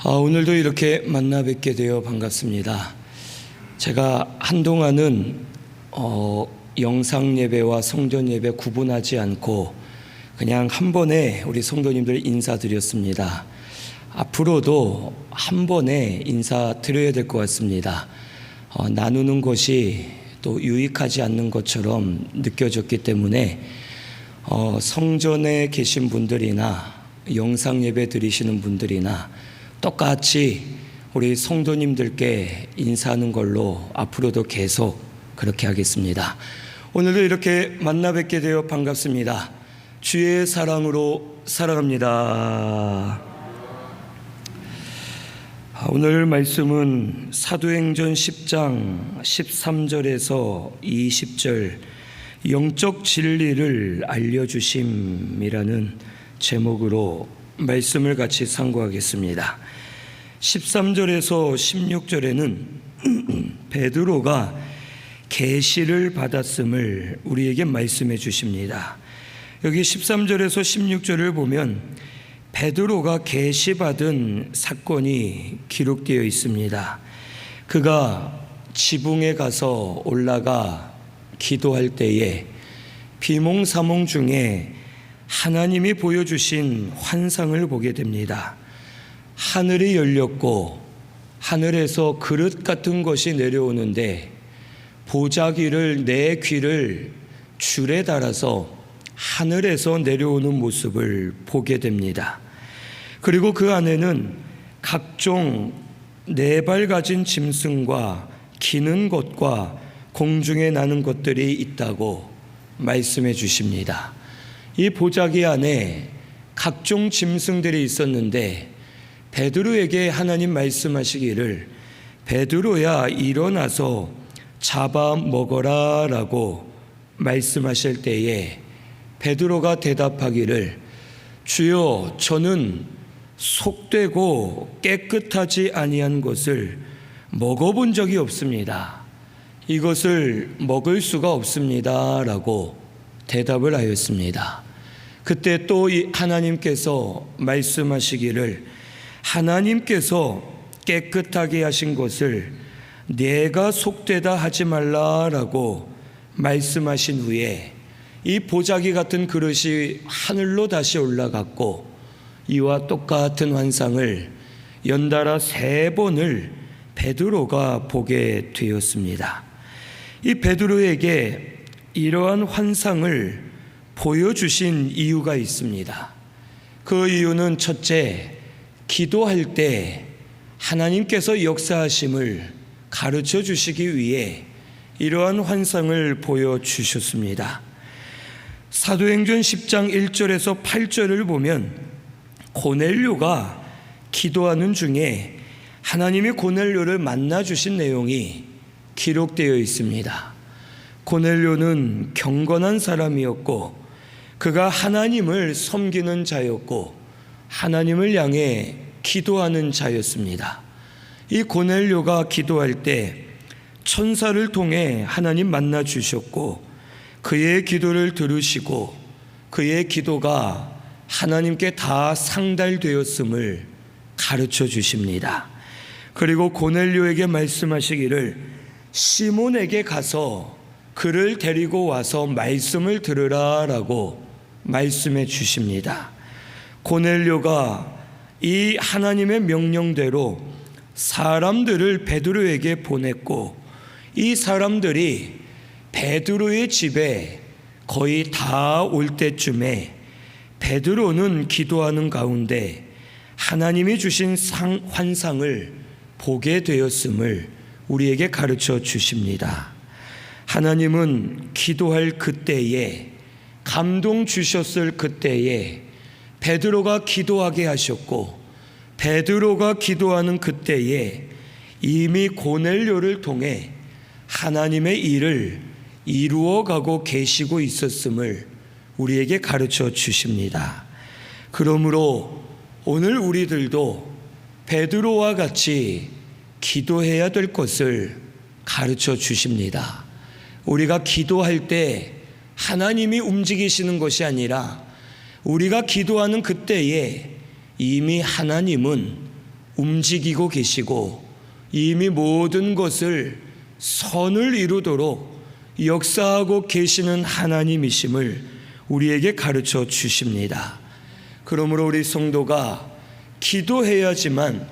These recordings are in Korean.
오늘도 이렇게 만나 뵙게 되어 반갑습니다. 제가 한동안은 영상 예배와 성전 예배 구분하지 않고 그냥 한 번에 우리 성도님들 인사드렸습니다. 앞으로도 한 번에 인사드려야 될 것 같습니다. 나누는 것이 또 유익하지 않는 것처럼 느껴졌기 때문에 성전에 계신 분들이나 영상 예배 드리시는 분들이나 똑같이 우리 성도님들께 인사하는 걸로 앞으로도 계속 그렇게 하겠습니다. 오늘도 이렇게 만나 뵙게 되어 반갑습니다. 주의 사랑으로 사랑합니다. 오늘 말씀은 사도행전 10장 13절에서 20절 영적 진리를 알려주심이라는 제목으로 말씀을 같이 상고하겠습니다. 13절에서 16절에는 베드로가 계시를 받았음을 우리에게 말씀해 주십니다. 여기 13절에서 16절을 보면 베드로가 계시받은 사건이 기록되어 있습니다. 그가 지붕에 가서 올라가 기도할 때에 비몽사몽 중에 하나님이 보여주신 환상을 보게 됩니다. 하늘이 열렸고 하늘에서 그릇 같은 것이 내려오는데 보자기를 내 귀를 줄에 달아서 하늘에서 내려오는 모습을 보게 됩니다. 그리고 그 안에는 각종 네 발 가진 짐승과 기는 것과 공중에 나는 것들이 있다고 말씀해 주십니다. 이 보자기 안에 각종 짐승들이 있었는데 베드로에게 하나님 말씀하시기를 베드로야 일어나서 잡아 먹어라 라고 말씀하실 때에 베드로가 대답하기를 주여 저는 속되고 깨끗하지 아니한 것을 먹어본 적이 없습니다. 이것을 먹을 수가 없습니다 라고 대답을 하였습니다. 그때 또 하나님께서 말씀하시기를 하나님께서 깨끗하게 하신 것을 내가 속되다 하지 말라라고 말씀하신 후에 이 보자기 같은 그릇이 하늘로 다시 올라갔고 이와 똑같은 환상을 연달아 3번을 베드로가 보게 되었습니다. 이 베드로에게 이러한 환상을 보여주신 이유가 있습니다. 그 이유는 첫째, 기도할 때 하나님께서 역사하심을 가르쳐 주시기 위해 이러한 환상을 보여주셨습니다. 사도행전 10장 1절에서 8절을 보면 고넬료가 기도하는 중에 하나님이 고넬료를 만나 주신 내용이 기록되어 있습니다. 고넬료는 경건한 사람이었고 그가 하나님을 섬기는 자였고 하나님을 향해 기도하는 자였습니다. 이 고넬료가 기도할 때 천사를 통해 하나님 만나 주셨고 그의 기도를 들으시고 그의 기도가 하나님께 다 상달되었음을 가르쳐 주십니다. 그리고 고넬료에게 말씀하시기를 시몬에게 가서 그를 데리고 와서 말씀을 들으라 라고 말씀해 주십니다. 고넬료가 이 하나님의 명령대로 사람들을 베드로에게 보냈고 이 사람들이 베드로의 집에 거의 다 올 때쯤에 베드로는 기도하는 가운데 하나님이 주신 환상을 보게 되었음을 우리에게 가르쳐 주십니다. 하나님은 기도할 그때에 감동 주셨을 그때에 베드로가 기도하게 하셨고 베드로가 기도하는 그때에 이미 고넬료를 통해 하나님의 일을 이루어가고 계시고 있었음을 우리에게 가르쳐 주십니다. 그러므로 오늘 우리들도 베드로와 같이 기도해야 될 것을 가르쳐 주십니다. 우리가 기도할 때 하나님이 움직이시는 것이 아니라 우리가 기도하는 그때에 이미 하나님은 움직이고 계시고 이미 모든 것을 선을 이루도록 역사하고 계시는 하나님이심을 우리에게 가르쳐 주십니다. 그러므로 우리 성도가 기도해야지만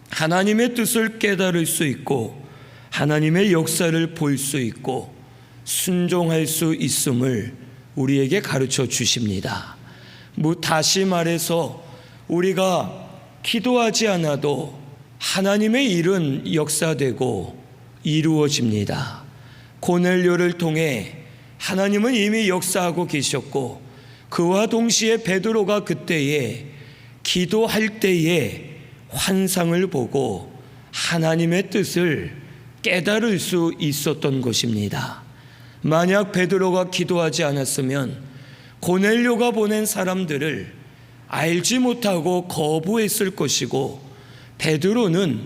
하나님의 뜻을 깨달을 수 있고 하나님의 역사를 볼 수 있고 순종할 수 있음을 우리에게 가르쳐 주십니다. 다시 말해서 우리가 기도하지 않아도 하나님의 일은 역사되고 이루어집니다. 고넬료를 통해 하나님은 이미 역사하고 계셨고 그와 동시에 베드로가 그때에 기도할 때에 환상을 보고 하나님의 뜻을 깨달을 수 있었던 것입니다. 만약 베드로가 기도하지 않았으면 고넬료가 보낸 사람들을 알지 못하고 거부했을 것이고 베드로는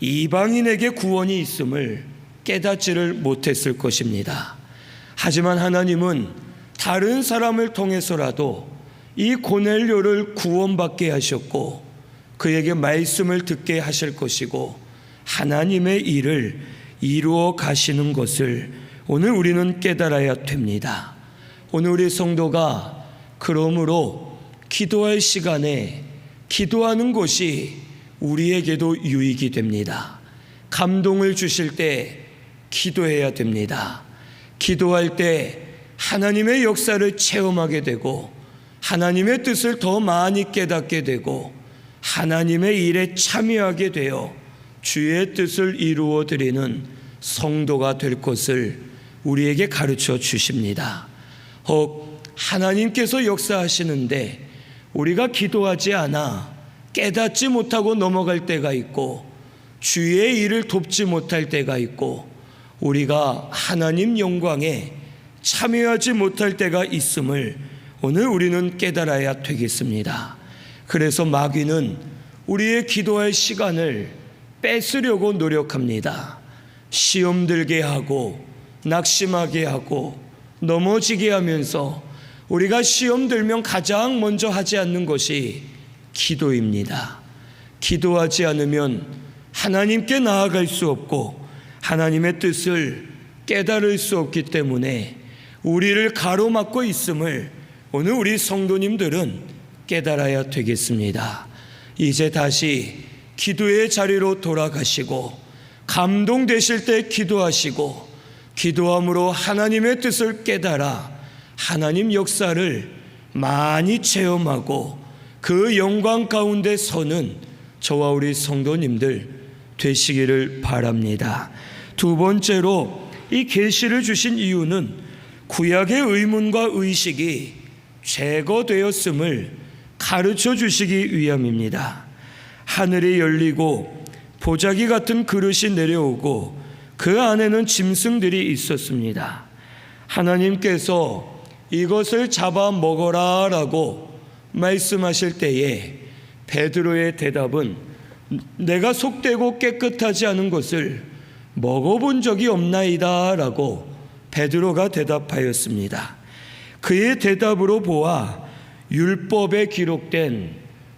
이방인에게 구원이 있음을 깨닫지를 못했을 것입니다. 하지만 하나님은 다른 사람을 통해서라도 이 고넬료를 구원받게 하셨고 그에게 말씀을 듣게 하실 것이고 하나님의 일을 이루어 가시는 것을 오늘 우리는 깨달아야 됩니다. 오늘 우리 성도가 그러므로 기도할 시간에 기도하는 것이 우리에게도 유익이 됩니다. 감동을 주실 때 기도해야 됩니다. 기도할 때 하나님의 역사를 체험하게 되고 하나님의 뜻을 더 많이 깨닫게 되고 하나님의 일에 참여하게 되어 주의 뜻을 이루어 드리는 성도가 될 것을 우리에게 가르쳐 주십니다. 혹 하나님께서 역사하시는데 우리가 기도하지 않아 깨닫지 못하고 넘어갈 때가 있고 주의 일을 돕지 못할 때가 있고 우리가 하나님 영광에 참여하지 못할 때가 있음을 오늘 우리는 깨달아야 되겠습니다. 그래서 마귀는 우리의 기도할 시간을 뺏으려고 노력합니다. 시험 들게 하고 낙심하게 하고 넘어지게 하면서 우리가 시험 들면 가장 먼저 하지 않는 것이 기도입니다. 기도하지 않으면 하나님께 나아갈 수 없고 하나님의 뜻을 깨달을 수 없기 때문에 우리를 가로막고 있음을 오늘 우리 성도님들은 깨달아야 되겠습니다. 이제 다시 기도의 자리로 돌아가시고 감동되실 때 기도하시고 기도함으로 하나님의 뜻을 깨달아 하나님 역사를 많이 체험하고 그 영광 가운데 서는 저와 우리 성도님들 되시기를 바랍니다. 두 번째로 이 계시를 주신 이유는 구약의 의문과 의식이 제거되었음을 가르쳐 주시기 위함입니다. 하늘이 열리고 보자기 같은 그릇이 내려오고 그 안에는 짐승들이 있었습니다. 하나님께서 이것을 잡아 먹어라 라고 말씀하실 때에 베드로의 대답은 내가 속되고 깨끗하지 않은 것을 먹어본 적이 없나이다 라고 베드로가 대답하였습니다. 그의 대답으로 보아 율법에 기록된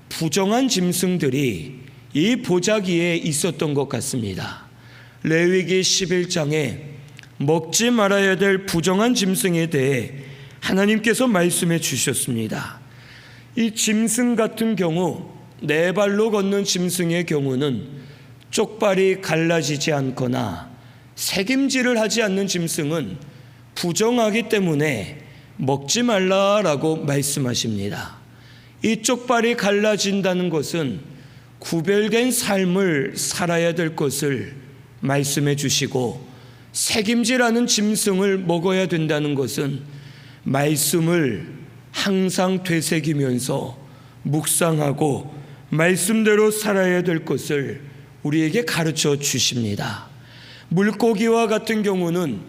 부정한 짐승들이 이 보자기에 있었던 것 같습니다. 레위기 11장에 먹지 말아야 될 부정한 짐승에 대해 하나님께서 말씀해 주셨습니다. 이 짐승 같은 경우 네 발로 걷는 짐승의 경우는 쪽발이 갈라지지 않거나 새김질을 하지 않는 짐승은 부정하기 때문에 먹지 말라라고 말씀하십니다. 이 쪽발이 갈라진다는 것은 구별된 삶을 살아야 될 것을 말씀해 주시고 새김질하는 짐승을 먹어야 된다는 것은 말씀을 항상 되새기면서 묵상하고 말씀대로 살아야 될 것을 우리에게 가르쳐 주십니다. 물고기와 같은 경우는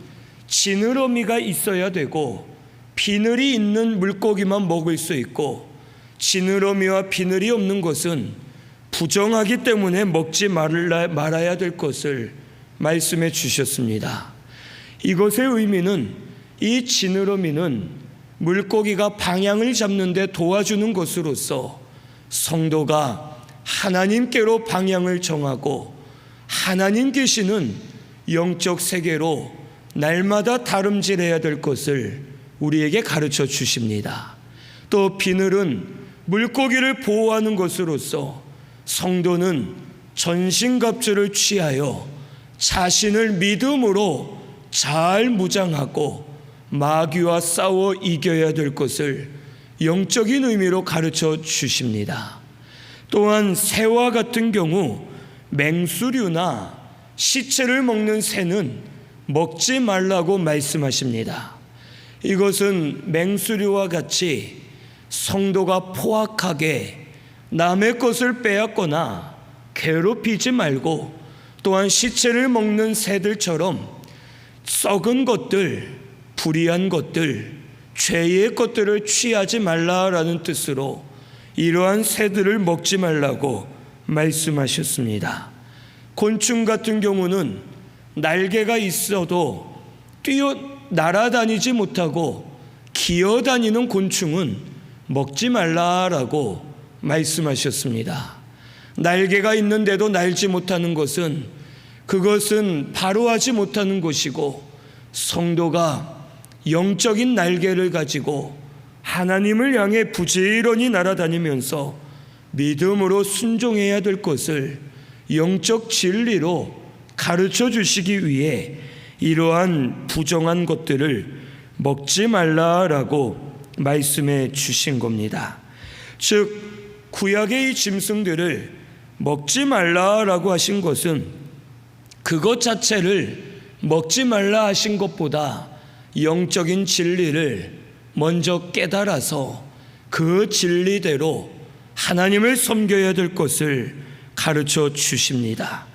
지느러미가 있어야 되고 비늘이 있는 물고기만 먹을 수 있고 지느러미와 비늘이 없는 것은 부정하기 때문에 먹지 말아야 될 것을 말씀해 주셨습니다. 이것의 의미는 이 지느러미는 물고기가 방향을 잡는 데 도와주는 것으로서 성도가 하나님께로 방향을 정하고 하나님 계시는 영적 세계로 날마다 다름질해야 될 것을 우리에게 가르쳐 주십니다. 또 비늘은 물고기를 보호하는 것으로서 성도는 전신갑주를 취하여 자신을 믿음으로 잘 무장하고 마귀와 싸워 이겨야 될 것을 영적인 의미로 가르쳐 주십니다. 또한 새와 같은 경우 맹수류나 시체를 먹는 새는 먹지 말라고 말씀하십니다. 이것은 맹수류와 같이 성도가 포악하게 남의 것을 빼앗거나 괴롭히지 말고, 또한 시체를 먹는 새들처럼 썩은 것들, 불의한 것들, 죄의 것들을 취하지 말라라는 뜻으로 이러한 새들을 먹지 말라고 말씀하셨습니다. 곤충 같은 경우는 날개가 있어도 날아다니지 못하고 기어다니는 곤충은 먹지 말라라고 말씀하셨습니다. 날개가 있는데도 날지 못하는 것은 그것은 바로 하지 못하는 것이고, 성도가 영적인 날개를 가지고 하나님을 향해 부지런히 날아다니면서 믿음으로 순종해야 될 것을 영적 진리로 가르쳐 주시기 위해 이러한 부정한 것들을 먹지 말라라고 말씀해 주신 겁니다. 즉 구약의 이 짐승들을 먹지 말라라고 하신 것은 그것 자체를 먹지 말라 하신 것보다 영적인 진리를 먼저 깨달아서 그 진리대로 하나님을 섬겨야 될 것을 가르쳐 주십니다.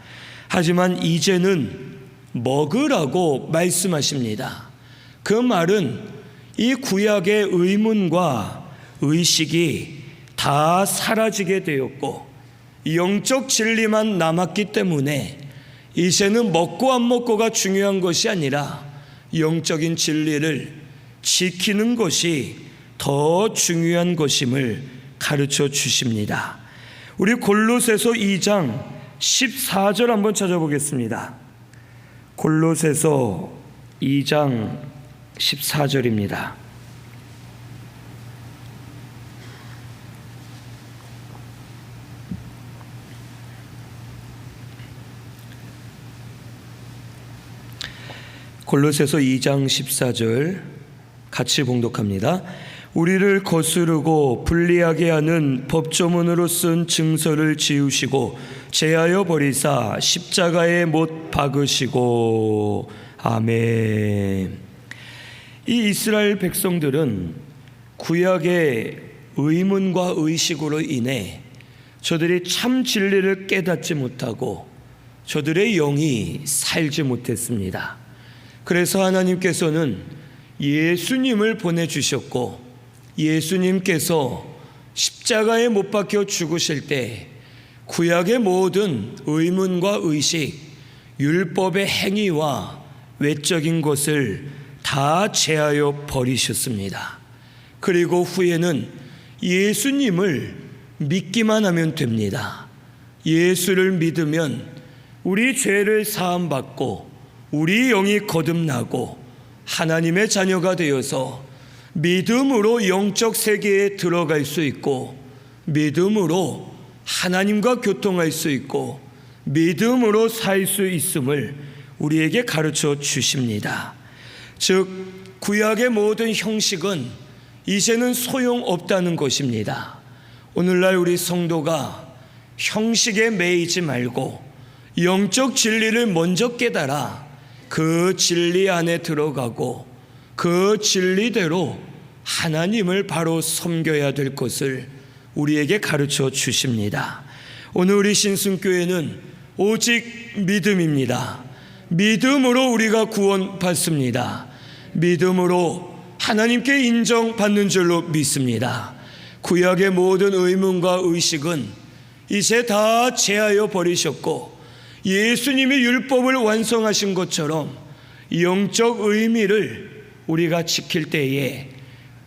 하지만 이제는 먹으라고 말씀하십니다. 그 말은 이 구약의 의문과 의식이 다 사라지게 되었고 영적 진리만 남았기 때문에 이제는 먹고 안 먹고가 중요한 것이 아니라 영적인 진리를 지키는 것이 더 중요한 것임을 가르쳐 주십니다. 우리 골로새서 2장 14절 한번 찾아보겠습니다. 골로새서 2장 14절입니다. 골로새서 2장 14절 같이 봉독합니다. 우리를 거스르고 불리하게 하는 법조문으로 쓴 증서를 지우시고 제하여 버리사 십자가에 못 박으시고. 아멘. 이 이스라엘 백성들은 구약의 의문과 의식으로 인해 저들이 참 진리를 깨닫지 못하고 저들의 영이 살지 못했습니다. 그래서 하나님께서는 예수님을 보내주셨고, 예수님께서 십자가에 못 박혀 죽으실 때 구약의 모든 의문과 의식, 율법의 행위와 외적인 것을 다 제하여 버리셨습니다. 그리고 후에는 예수님을 믿기만 하면 됩니다. 예수를 믿으면 우리 죄를 사함받고 우리 영이 거듭나고 하나님의 자녀가 되어서 믿음으로 영적 세계에 들어갈 수 있고, 믿음으로 하나님과 교통할 수 있고, 믿음으로 살 수 있음을 우리에게 가르쳐 주십니다. 즉 구약의 모든 형식은 이제는 소용없다는 것입니다. 오늘날 우리 성도가 형식에 매이지 말고 영적 진리를 먼저 깨달아 그 진리 안에 들어가고 그 진리대로 하나님을 바로 섬겨야 될 것을 우리에게 가르쳐 주십니다. 오늘 우리 신승교회는 오직 믿음입니다. 믿음으로 우리가 구원받습니다. 믿음으로 하나님께 인정받는 줄로 믿습니다. 구약의 모든 의문과 의식은 이제 다 제하여 버리셨고, 예수님이 율법을 완성하신 것처럼 영적 의미를 우리가 지킬 때에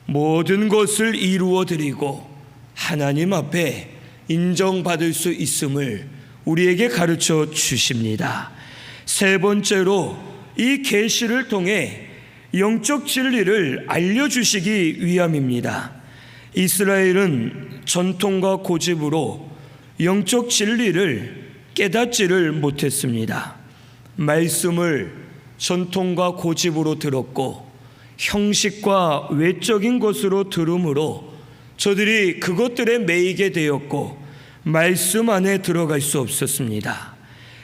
모든 것을 이루어 드리고 하나님 앞에 인정받을 수 있음을 우리에게 가르쳐 주십니다. 세 번째로 이 계시를 통해 영적 진리를 알려주시기 위함입니다. 이스라엘은 전통과 고집으로 영적 진리를 깨닫지를 못했습니다. 말씀을 전통과 고집으로 들었고 형식과 외적인 것으로 들음으로 저들이 그것들에 매이게 되었고 말씀 안에 들어갈 수 없었습니다.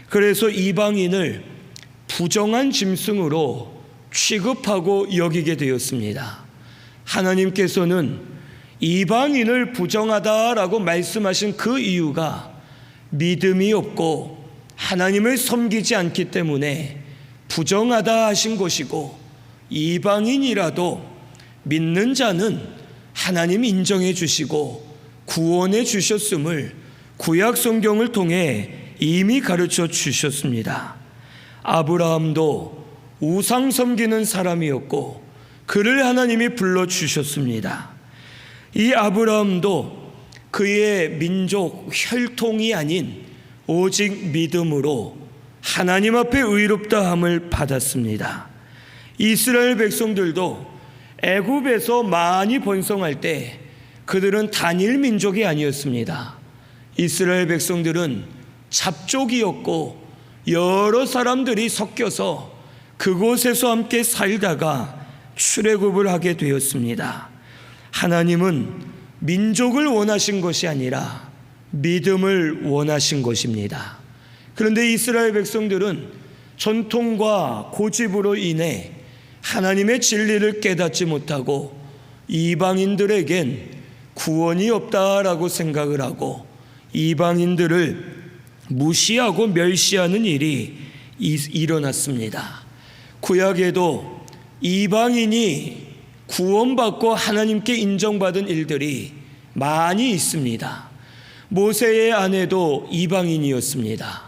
그래서 이방인을 부정한 짐승으로 취급하고 여기게 되었습니다. 하나님께서는 이방인을 부정하다라고 말씀하신 그 이유가 믿음이 없고 하나님을 섬기지 않기 때문에 부정하다 하신 것이고, 이방인이라도 믿는 자는 하나님 인정해 주시고 구원해 주셨음을 구약 성경을 통해 이미 가르쳐 주셨습니다. 아브라함도 우상 섬기는 사람이었고 그를 하나님이 불러주셨습니다. 이 아브라함도 그의 민족 혈통이 아닌 오직 믿음으로 하나님 앞에 의롭다함을 받았습니다. 이스라엘 백성들도 애굽에서 많이 번성할 때 그들은 단일 민족이 아니었습니다. 이스라엘 백성들은 잡족이었고 여러 사람들이 섞여서 그곳에서 함께 살다가 출애굽을 하게 되었습니다. 하나님은 민족을 원하신 것이 아니라 믿음을 원하신 것입니다. 그런데 이스라엘 백성들은 전통과 고집으로 인해 하나님의 진리를 깨닫지 못하고 이방인들에겐 구원이 없다라고 생각을 하고 이방인들을 무시하고 멸시하는 일이 일어났습니다. 구약에도 이방인이 구원받고 하나님께 인정받은 일들이 많이 있습니다. 모세의 아내도 이방인이었습니다.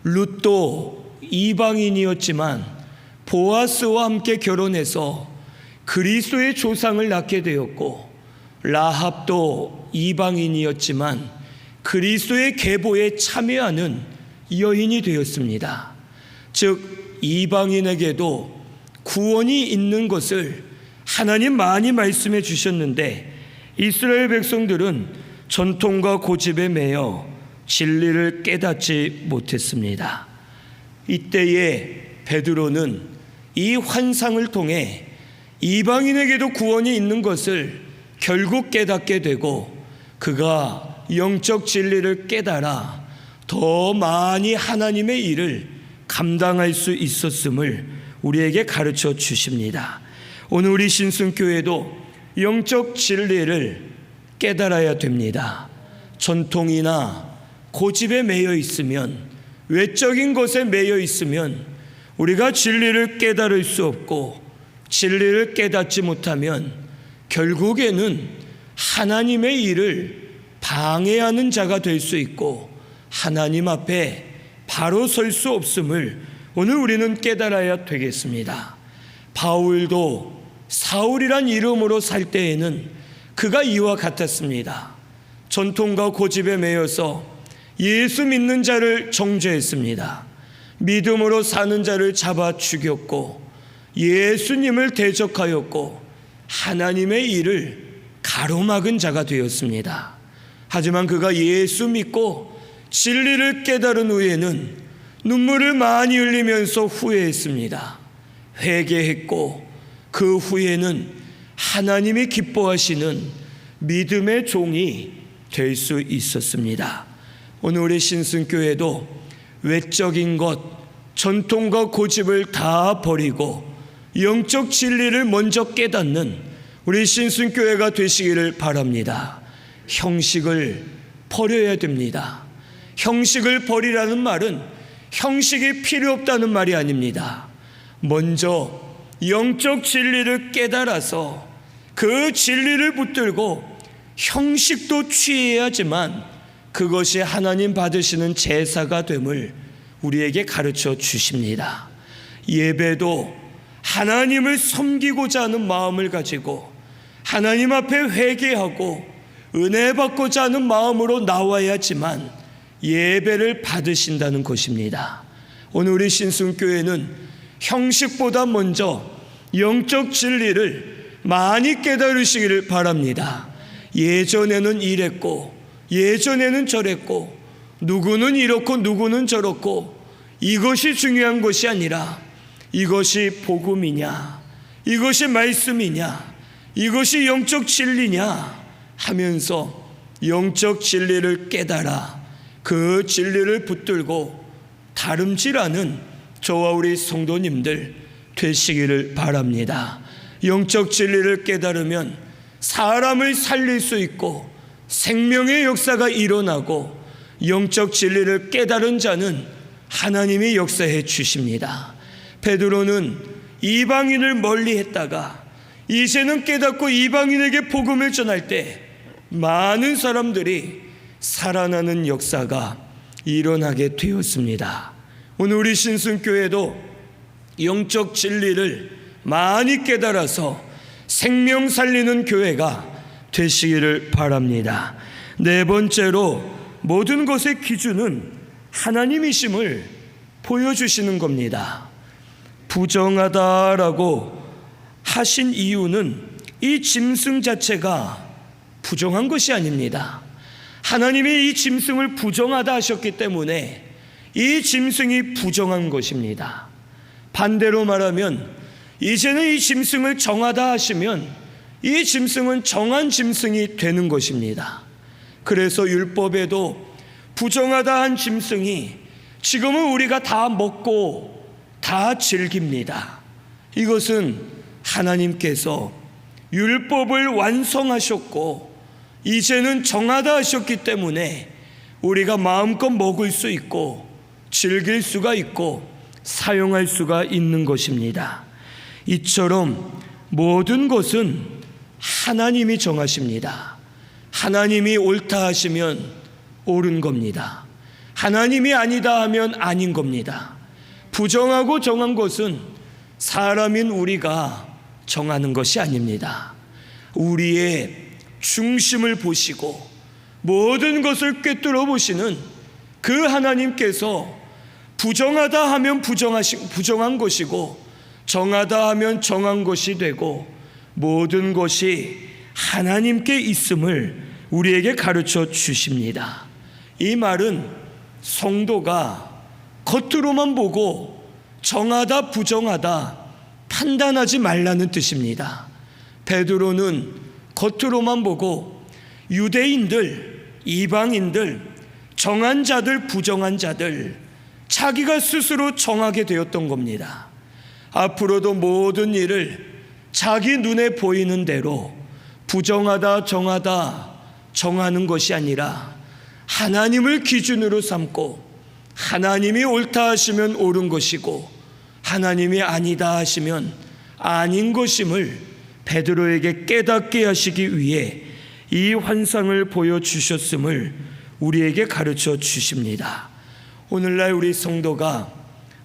룻도 이방인이었지만 보아스와 함께 결혼해서 그리스도의 조상을 낳게 되었고, 라합도 이방인이었지만 그리스도의 계보에 참여하는 여인이 되었습니다. 즉 이방인에게도 구원이 있는 것을 하나님 많이 말씀해 주셨는데 이스라엘 백성들은 전통과 고집에 매여 진리를 깨닫지 못했습니다. 이때에 베드로는 이 환상을 통해 이방인에게도 구원이 있는 것을 결국 깨닫게 되고 그가 영적 진리를 깨달아 더 많이 하나님의 일을 감당할 수 있었음을 우리에게 가르쳐 주십니다. 오늘 우리 신승교회도 영적 진리를 깨달아야 됩니다. 전통이나 고집에 매여 있으면, 외적인 것에 매여 있으면 우리가 진리를 깨달을 수 없고, 진리를 깨닫지 못하면 결국에는 하나님의 일을 방해하는 자가 될 수 있고 하나님 앞에 바로 설 수 없음을 오늘 우리는 깨달아야 되겠습니다. 바울도 사울이란 이름으로 살 때에는 그가 이와 같았습니다. 전통과 고집에 매여서 예수 믿는 자를 정죄했습니다. 믿음으로 사는 자를 잡아 죽였고 예수님을 대적하였고 하나님의 일을 가로막은 자가 되었습니다. 하지만 그가 예수 믿고 진리를 깨달은 후에는 눈물을 많이 흘리면서 후회했습니다. 회개했고 그 후에는 하나님이 기뻐하시는 믿음의 종이 될 수 있었습니다. 오늘 우리 신승교회도 외적인 것, 전통과 고집을 다 버리고 영적 진리를 먼저 깨닫는 우리 신승교회가 되시기를 바랍니다. 형식을 버려야 됩니다. 형식을 버리라는 말은 형식이 필요 없다는 말이 아닙니다. 먼저 영적 진리를 깨달아서 그 진리를 붙들고 형식도 취해야지만 그것이 하나님 받으시는 제사가 됨을 우리에게 가르쳐 주십니다. 예배도 하나님을 섬기고자 하는 마음을 가지고 하나님 앞에 회개하고 은혜 받고자 하는 마음으로 나와야지만 예배를 받으신다는 것입니다. 오늘 우리 신순교회는 형식보다 먼저 영적 진리를 많이 깨달으시기를 바랍니다. 예전에는 이랬고 예전에는 저랬고 누구는 이렇고 누구는 저렇고 이것이 중요한 것이 아니라 이것이 복음이냐, 이것이 말씀이냐, 이것이 영적 진리냐 하면서 영적 진리를 깨달아 그 진리를 붙들고 다름질하는 저와 우리 성도님들 되시기를 바랍니다. 영적 진리를 깨달으면 사람을 살릴 수 있고 생명의 역사가 일어나고 영적 진리를 깨달은 자는 하나님이 역사해 주십니다. 베드로는 이방인을 멀리 했다가 이제는 깨닫고 이방인에게 복음을 전할 때 많은 사람들이 살아나는 역사가 일어나게 되었습니다. 오늘 우리 신순교회도 영적 진리를 많이 깨달아서 생명 살리는 교회가 되시기를 바랍니다. 네 번째로 모든 것의 기준은 하나님이심을 보여주시는 겁니다. 부정하다라고 하신 이유는 이 짐승 자체가 부정한 것이 아닙니다. 하나님이 이 짐승을 부정하다 하셨기 때문에 이 짐승이 부정한 것입니다. 반대로 말하면 이제는 이 짐승을 정하다 하시면 이 짐승은 정한 짐승이 되는 것입니다. 그래서 율법에도 부정하다 한 짐승이 지금은 우리가 다 먹고 다 즐깁니다. 이것은 하나님께서 율법을 완성하셨고 이제는 정하다 하셨기 때문에 우리가 마음껏 먹을 수 있고 즐길 수가 있고 사용할 수가 있는 것입니다. 이처럼 모든 것은 하나님이 정하십니다. 하나님이 옳다 하시면 옳은 겁니다. 하나님이 아니다 하면 아닌 겁니다. 부정하고 정한 것은 사람인 우리가 정하는 것이 아닙니다. 우리의 중심을 보시고 모든 것을 꿰뚫어 보시는 그 하나님께서 부정하다 하면 부정한 것이고 정하다 하면 정한 것이 되고 모든 것이 하나님께 있음을 우리에게 가르쳐 주십니다. 이 말은 성도가 겉으로만 보고 정하다 부정하다 판단하지 말라는 뜻입니다. 베드로는 겉으로만 보고 유대인들, 이방인들, 정한 자들, 부정한 자들 자기가 스스로 정하게 되었던 겁니다. 앞으로도 모든 일을 자기 눈에 보이는 대로 부정하다 정하다 정하는 것이 아니라 하나님을 기준으로 삼고 하나님이 옳다 하시면 옳은 것이고 하나님이 아니다 하시면 아닌 것임을 베드로에게 깨닫게 하시기 위해 이 환상을 보여주셨음을 우리에게 가르쳐 주십니다. 오늘날 우리 성도가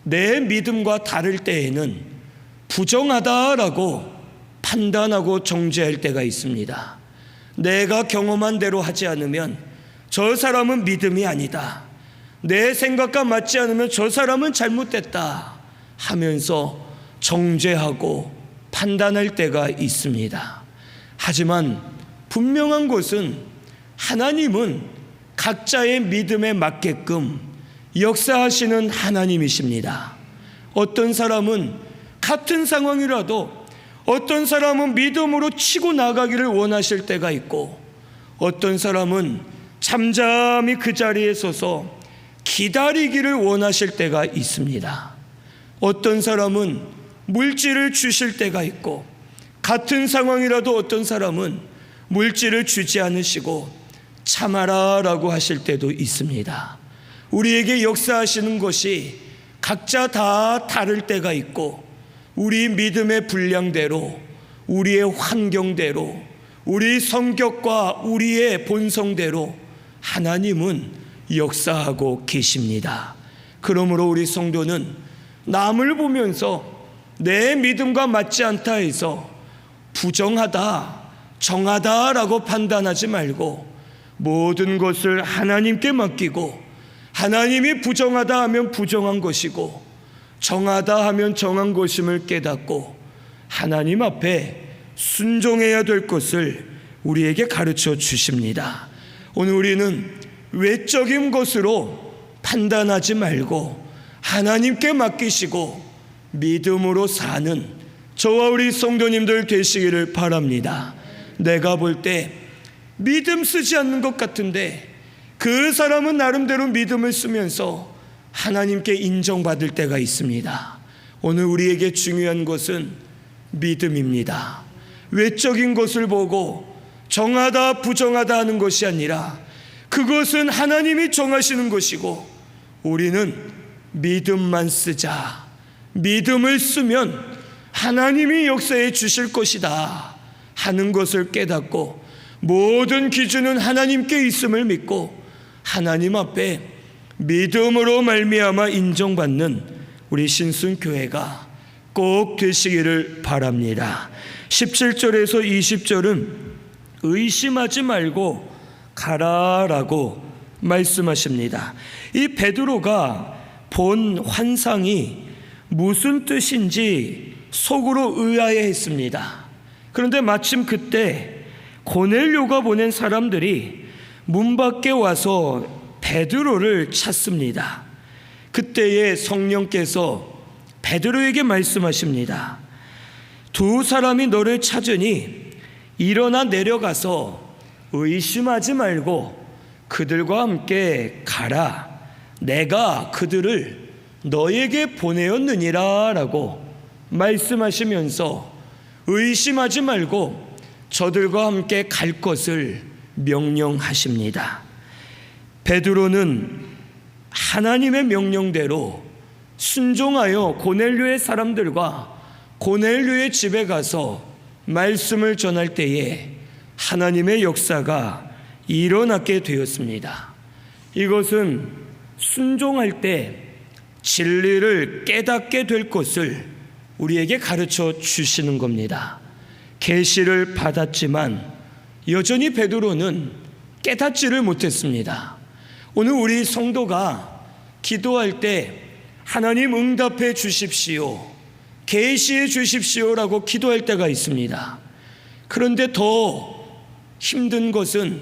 내 믿음과 다를 때에는 부정하다라고 판단하고 정죄할 때가 있습니다. 내가 경험한 대로 하지 않으면 저 사람은 믿음이 아니다, 내 생각과 맞지 않으면 저 사람은 잘못됐다 하면서 정죄하고 판단할 때가 있습니다. 하지만 분명한 것은 하나님은 각자의 믿음에 맞게끔 역사하시는 하나님이십니다. 어떤 사람은 같은 상황이라도 어떤 사람은 믿음으로 치고 나가기를 원하실 때가 있고 어떤 사람은 잠잠히 그 자리에 서서 기다리기를 원하실 때가 있습니다. 어떤 사람은 물질을 주실 때가 있고 같은 상황이라도 어떤 사람은 물질을 주지 않으시고 참아라 라고 하실 때도 있습니다. 우리에게 역사하시는 것이 각자 다 다를 때가 있고 우리 믿음의 분량대로 우리의 환경대로 우리 성격과 우리의 본성대로 하나님은 역사하고 계십니다. 그러므로 우리 성도는 남을 보면서 내 믿음과 맞지 않다 해서 부정하다 정하다라고 판단하지 말고 모든 것을 하나님께 맡기고, 하나님이 부정하다 하면 부정한 것이고 정하다 하면 정한 것임을 깨닫고 하나님 앞에 순종해야 될 것을 우리에게 가르쳐 주십니다. 오늘 우리는 외적인 것으로 판단하지 말고 하나님께 맡기시고 믿음으로 사는 저와 우리 성도님들 되시기를 바랍니다. 내가 볼 때 믿음 쓰지 않는 것 같은데 그 사람은 나름대로 믿음을 쓰면서 하나님께 인정받을 때가 있습니다. 오늘 우리에게 중요한 것은 믿음입니다. 외적인 것을 보고 정하다 부정하다 하는 것이 아니라 그것은 하나님이 정하시는 것이고 우리는 믿음만 쓰자. 믿음을 쓰면 하나님이 역사해 주실 것이다 하는 것을 깨닫고 모든 기준은 하나님께 있음을 믿고 하나님 앞에 믿음으로 말미암아 인정받는 우리 신순교회가 꼭 되시기를 바랍니다. 17절에서 20절은 의심하지 말고 가라라고 말씀하십니다. 이 베드로가 본 환상이 무슨 뜻인지 속으로 의아해했습니다. 그런데 마침 그때 고넬료가 보낸 사람들이 문 밖에 와서 베드로를 찾습니다. 그때에 성령께서 베드로에게 말씀하십니다. 두 사람이 너를 찾으니 일어나 내려가서 의심하지 말고 그들과 함께 가라. 내가 그들을 너에게 보내었느니라 라고 말씀하시면서 의심하지 말고 저들과 함께 갈 것을 명령하십니다. 베드로는 하나님의 명령대로 순종하여 고넬료의 사람들과 고넬료의 집에 가서 말씀을 전할 때에 하나님의 역사가 일어나게 되었습니다. 이것은 순종할 때 진리를 깨닫게 될 것을 우리에게 가르쳐 주시는 겁니다. 계시를 받았지만 여전히 베드로는 깨닫지를 못했습니다. 오늘 우리 성도가 기도할 때 하나님 응답해 주십시오, 계시해 주십시오라고 기도할 때가 있습니다. 그런데 더 힘든 것은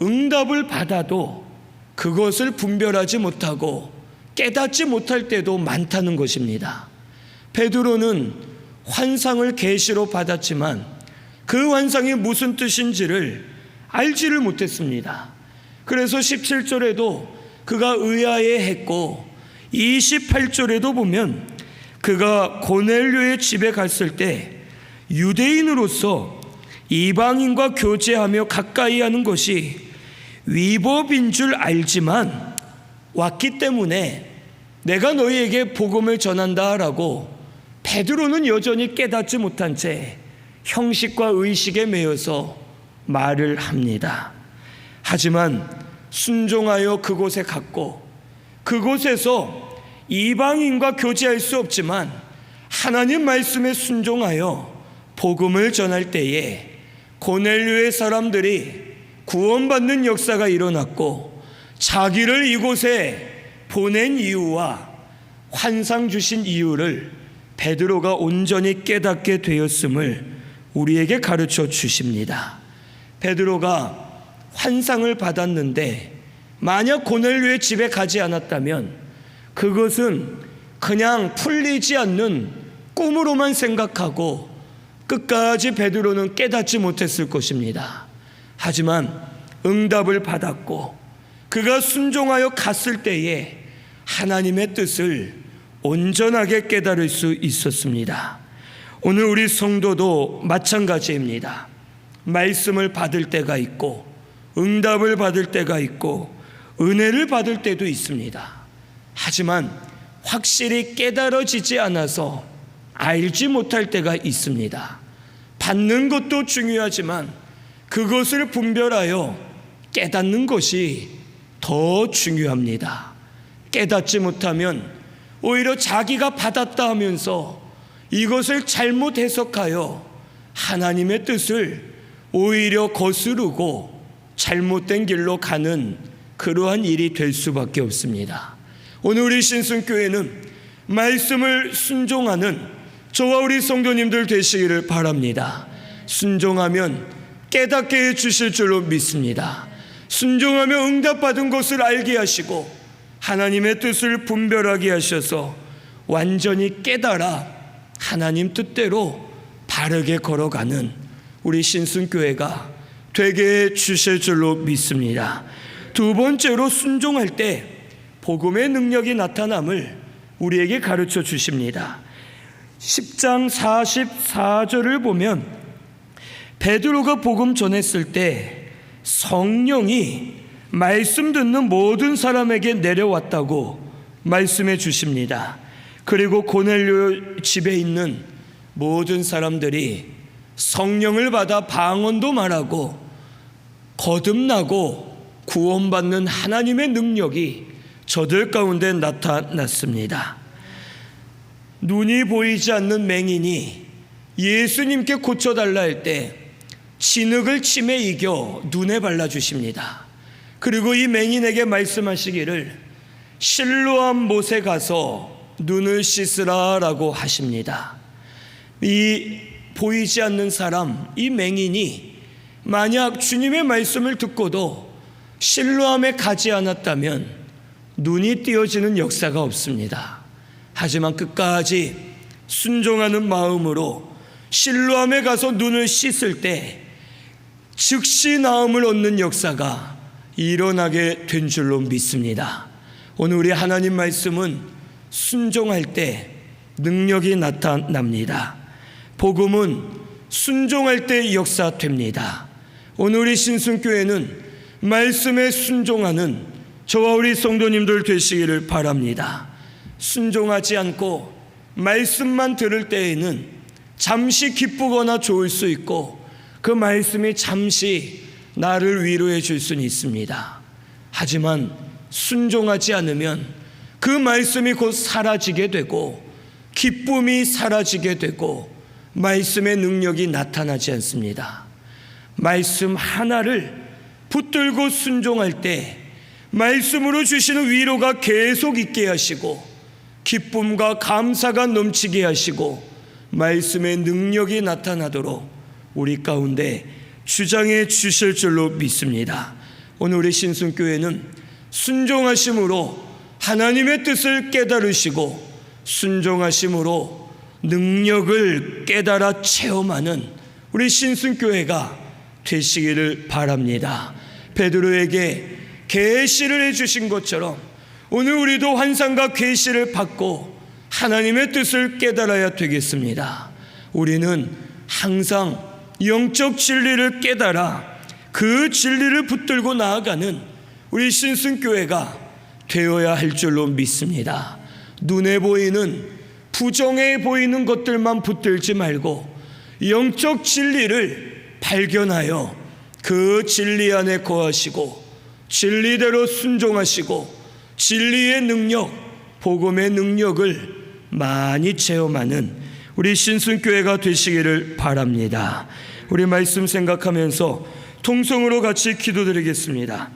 응답을 받아도 그것을 분별하지 못하고 깨닫지 못할 때도 많다는 것입니다. 베드로는 환상을 계시로 받았지만 그 환상이 무슨 뜻인지를 알지를 못했습니다. 그래서 17절에도 그가 의아해했고 28절에도 보면 그가 고넬료의 집에 갔을 때 유대인으로서 이방인과 교제하며 가까이 하는 것이 위법인 줄 알지만 왔기 때문에 내가 너희에게 복음을 전한다라고 베드로는 여전히 깨닫지 못한 채 형식과 의식에 매여서 말을 합니다. 하지만 순종하여 그곳에 갔고 그곳에서 이방인과 교제할 수 없지만 하나님 말씀에 순종하여 복음을 전할 때에 고넬료의 사람들이 구원받는 역사가 일어났고 자기를 이곳에 보낸 이유와 환상 주신 이유를 베드로가 온전히 깨닫게 되었음을 우리에게 가르쳐 주십니다. 베드로가 환상을 받았는데 만약 고넬료의 집에 가지 않았다면 그것은 그냥 풀리지 않는 꿈으로만 생각하고 끝까지 베드로는 깨닫지 못했을 것입니다. 하지만 응답을 받았고 그가 순종하여 갔을 때에 하나님의 뜻을 온전하게 깨달을 수 있었습니다. 오늘 우리 성도도 마찬가지입니다. 말씀을 받을 때가 있고 응답을 받을 때가 있고 은혜를 받을 때도 있습니다. 하지만 확실히 깨달아지지 않아서 알지 못할 때가 있습니다. 받는 것도 중요하지만 그것을 분별하여 깨닫는 것이 더 중요합니다. 깨닫지 못하면 오히려 자기가 받았다 하면서 이것을 잘못 해석하여 하나님의 뜻을 오히려 거스르고 잘못된 길로 가는 그러한 일이 될 수밖에 없습니다. 오늘 우리 신순교회는 말씀을 순종하는 저와 우리 성도님들 되시기를 바랍니다. 순종하면 깨닫게 해주실 줄로 믿습니다. 순종하며 응답받은 것을 알게 하시고 하나님의 뜻을 분별하게 하셔서 완전히 깨달아 하나님 뜻대로 바르게 걸어가는 우리 신순교회가 되게 해주실 줄로 믿습니다. 두 번째로 순종할 때 복음의 능력이 나타남을 우리에게 가르쳐 주십니다. 10장 44절을 보면 베드로가 복음 전했을 때 성령이 말씀 듣는 모든 사람에게 내려왔다고 말씀해 주십니다. 그리고 고넬료 집에 있는 모든 사람들이 성령을 받아 방언도 말하고 거듭나고 구원받는 하나님의 능력이 저들 가운데 나타났습니다. 눈이 보이지 않는 맹인이 예수님께 고쳐달라 할 때 진흙을 침에 이겨 눈에 발라주십니다. 그리고 이 맹인에게 말씀하시기를 실로암 못에 가서 눈을 씻으라 라고 하십니다. 이 보이지 않는 사람, 이 맹인이 만약 주님의 말씀을 듣고도 실로암에 가지 않았다면 눈이 띄어지는 역사가 없습니다. 하지만 끝까지 순종하는 마음으로 실로암에 가서 눈을 씻을 때 즉시 나음을 얻는 역사가 일어나게 된 줄로 믿습니다. 오늘 우리 하나님 말씀은 순종할 때 능력이 나타납니다. 복음은 순종할 때 역사됩니다. 오늘 우리 신순교회는 말씀에 순종하는 저와 우리 성도님들 되시기를 바랍니다. 순종하지 않고 말씀만 들을 때에는 잠시 기쁘거나 좋을 수 있고 그 말씀이 잠시 나를 위로해 줄 수는 있습니다. 하지만 순종하지 않으면 그 말씀이 곧 사라지게 되고 기쁨이 사라지게 되고 말씀의 능력이 나타나지 않습니다. 말씀 하나를 붙들고 순종할 때 말씀으로 주시는 위로가 계속 있게 하시고 기쁨과 감사가 넘치게 하시고 말씀의 능력이 나타나도록 우리 가운데 주장해 주실 줄로 믿습니다. 오늘 우리 신순교회는 순종하심으로 하나님의 뜻을 깨달으시고 순종하심으로 능력을 깨달아 체험하는 우리 신순교회가 되시기를 바랍니다. 베드로에게 계시를 해주신 것처럼 오늘 우리도 환상과 계시를 받고 하나님의 뜻을 깨달아야 되겠습니다. 우리는 항상 영적 진리를 깨달아 그 진리를 붙들고 나아가는 우리 신순교회가 되어야 할 줄로 믿습니다. 눈에 보이는 부정해 보이는 것들만 붙들지 말고 영적 진리를 발견하여 그 진리 안에 거하시고 진리대로 순종하시고 진리의 능력, 복음의 능력을 많이 체험하는 우리 신순교회가 되시기를 바랍니다. 우리 말씀 생각하면서 통성으로 같이 기도드리겠습니다.